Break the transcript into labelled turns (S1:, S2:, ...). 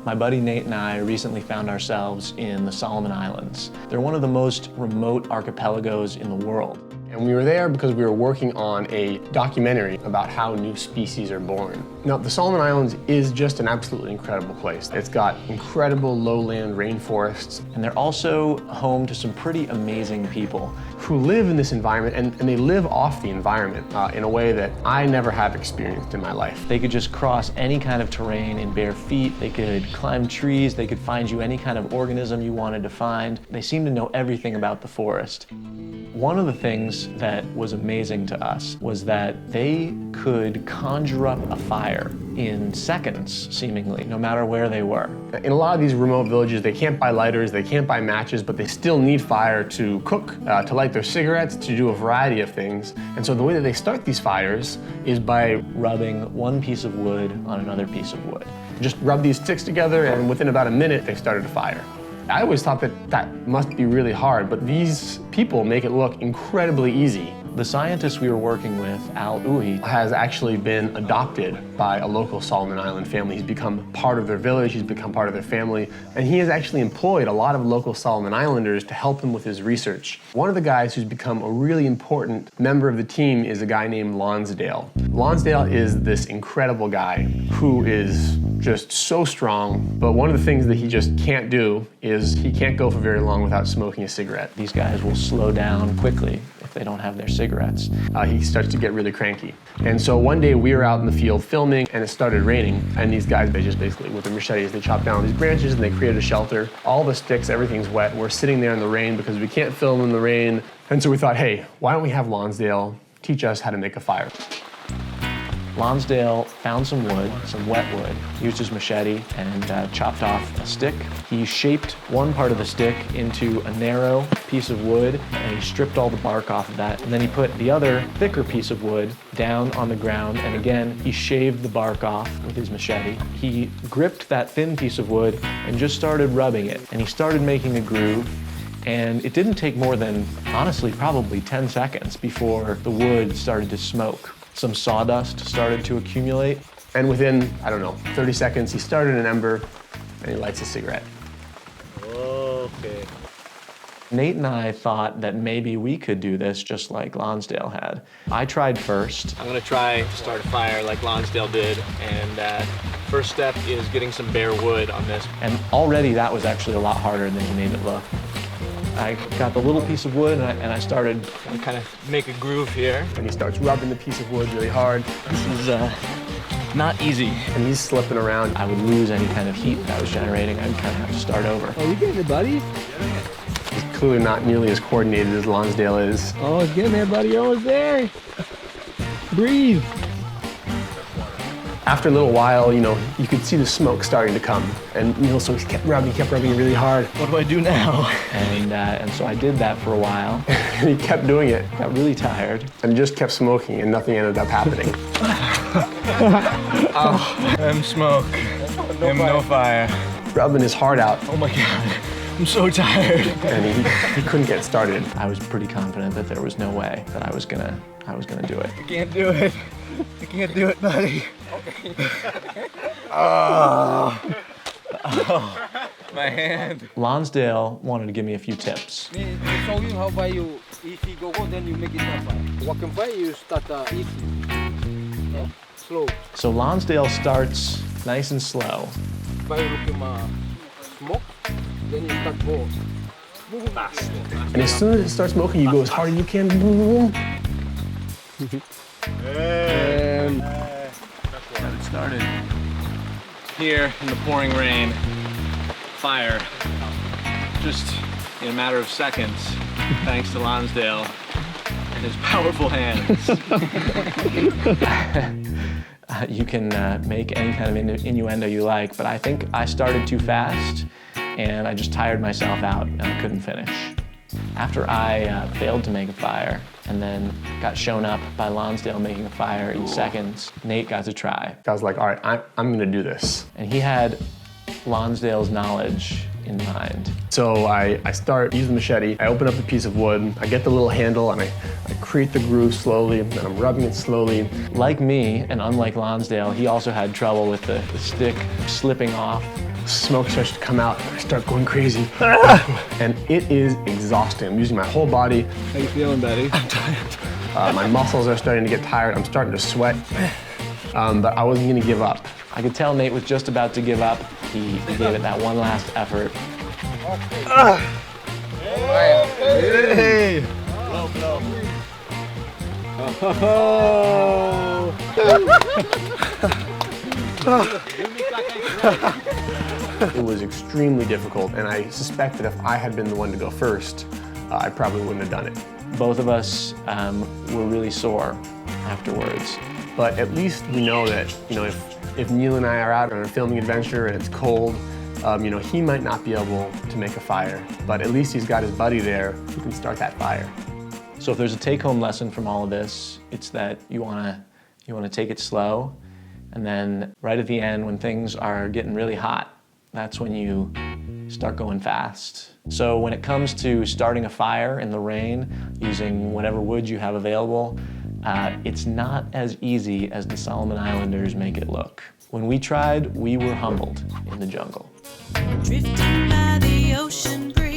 S1: My buddy Nate and I recently found ourselves in the Solomon Islands. They're one of the most remote archipelagos in the world.
S2: And we were there because we were working on a documentary about how new species are born. Now, the Solomon Islands is just an absolutely incredible place. It's got incredible lowland rainforests.
S1: And they're also home to some pretty amazing people
S2: who live in this environment, and they live off the environment in a way that I never have experienced in my life.
S1: They could just cross any kind of terrain in bare feet. They could climb trees. They could find you any kind of organism you wanted to find. They seem to know everything about the forest. One of the things that was amazing to us was that they could conjure up a fire in seconds, seemingly, no matter where they were.
S2: In a lot of these remote villages, they can't buy lighters, they can't buy matches, but they still need fire to cook, to light their cigarettes, to do a variety of things. And so the way that they start these fires is by
S1: rubbing one piece of wood on another piece of wood.
S2: Just rub these sticks together, and within about a minute, they started a fire. I always thought that that must be really hard, but these people make it look incredibly easy.
S1: The scientist we were working with, Al Uhi,
S2: has actually been adopted by a local Solomon Island family. He's become part of their village, he's become part of their family, and he has actually employed a lot of local Solomon Islanders to help him with his research. One of the guys who's become a really important member of the team is a guy named Lonsdale. Lonsdale is this incredible guy who is just so strong, but one of the things that he just can't do is he can't go for very long without smoking a cigarette.
S1: These guys will slow down quickly if they don't have their cigarettes.
S2: He starts to get really cranky. And so one day we were out in the field filming, and it started raining, and these guys, they just basically, with their machetes, they chop down these branches and they created a shelter. All the sticks, everything's wet. We're sitting there in the rain because we can't film in the rain. And so we thought, hey, why don't we have Lonsdale teach us how to make a fire?
S1: Lonsdale found some wood, some wet wood, used his machete and chopped off a stick. He shaped one part of the stick into a narrow piece of wood, and he stripped all the bark off of that. And then he put the other thicker piece of wood down on the ground, and again, he shaved the bark off with his machete. He gripped that thin piece of wood and just started rubbing it, and he started making a groove. And it didn't take more than, honestly, probably 10 seconds before the wood started to smoke. Some sawdust started to accumulate.
S2: And within, I don't know, 30 seconds, he started an ember and he lights a cigarette.
S3: Okay.
S1: Nate and I thought that maybe we could do this just like Lonsdale had. I tried first.
S3: I'm gonna try to start a fire like Lonsdale did, and first step is getting some bare wood on this.
S1: And already that was actually a lot harder than he made it look. I got the little piece of wood and I started
S3: to kind of make a groove here.
S2: And he starts rubbing the piece of wood really hard.
S3: This is not easy.
S2: And he's slipping around.
S1: I would lose any kind of heat that I was generating. I'd kind of have to start over.
S4: Oh, you getting it, buddy?
S2: He's clearly not nearly as coordinated as Lonsdale is.
S4: Oh, it's getting there, buddy. You're almost there. Breathe.
S2: After a little while, you could see the smoke starting to come. And, so he kept rubbing really hard.
S3: What do I do now?
S1: And so I did that for a while.
S2: And he kept doing it.
S1: Got really tired.
S2: And just kept smoking, and nothing ended up happening.
S3: Oh, I'm smoke. I'm no fire.
S2: Rubbing his heart out.
S3: Oh my God, I'm so tired.
S2: And he couldn't get started.
S1: I was pretty confident that there was no way that I was gonna do it.
S3: I can't do it. I can't do it, buddy. Oh, my hand.
S1: Lonsdale wanted to give me a few tips.
S4: To show you how by you easy go, then you make it fire. Walking fire, you start easy. Yeah? Slow.
S1: So Lonsdale starts nice and slow.
S4: By looking smoke, then you start more.
S2: And as soon as it starts smoking, you go as hard as you can. Boom.
S3: And got it started. Here in the pouring rain, fire, just in a matter of seconds, thanks to Lonsdale and his powerful hands.
S1: You can make any kind of innuendo you like, but I think I started too fast and I just tired myself out and I couldn't finish. After I failed to make a fire and then got shown up by Lonsdale making a fire in seconds, Nate got to try.
S2: I was like, all right, I'm gonna do this.
S1: And he had Lonsdale's knowledge in mind.
S2: So I start using the machete, I open up a piece of wood, I get the little handle and I create the groove slowly, and I'm rubbing it slowly.
S1: Like me, and unlike Lonsdale, he also had trouble with the stick slipping off
S2: Smoke starts to come out, and I start going crazy. And it is exhausting. I'm using my whole body.
S3: How you feeling, buddy?
S2: I'm tired. My muscles are starting to get tired. I'm starting to sweat. But I wasn't gonna give up.
S1: I could tell Nate was just about to give up. He gave it that one last effort.
S3: Hey!
S2: It was extremely difficult, and I suspect that if I had been the one to go first, I probably wouldn't have done it.
S1: Both of us were really sore afterwards.
S2: But at least we know that, if Neil and I are out on a filming adventure and it's cold, he might not be able to make a fire, but at least he's got his buddy there who can start that fire.
S1: So if there's a take-home lesson from all of this, it's that you wanna take it slow, and then right at the end when things are getting really hot, that's when you start going fast. So when it comes to starting a fire in the rain, using whatever wood you have available, it's not as easy as the Solomon Islanders make it look. When we tried, we were humbled in the jungle.
S5: Drifting by the ocean bridge.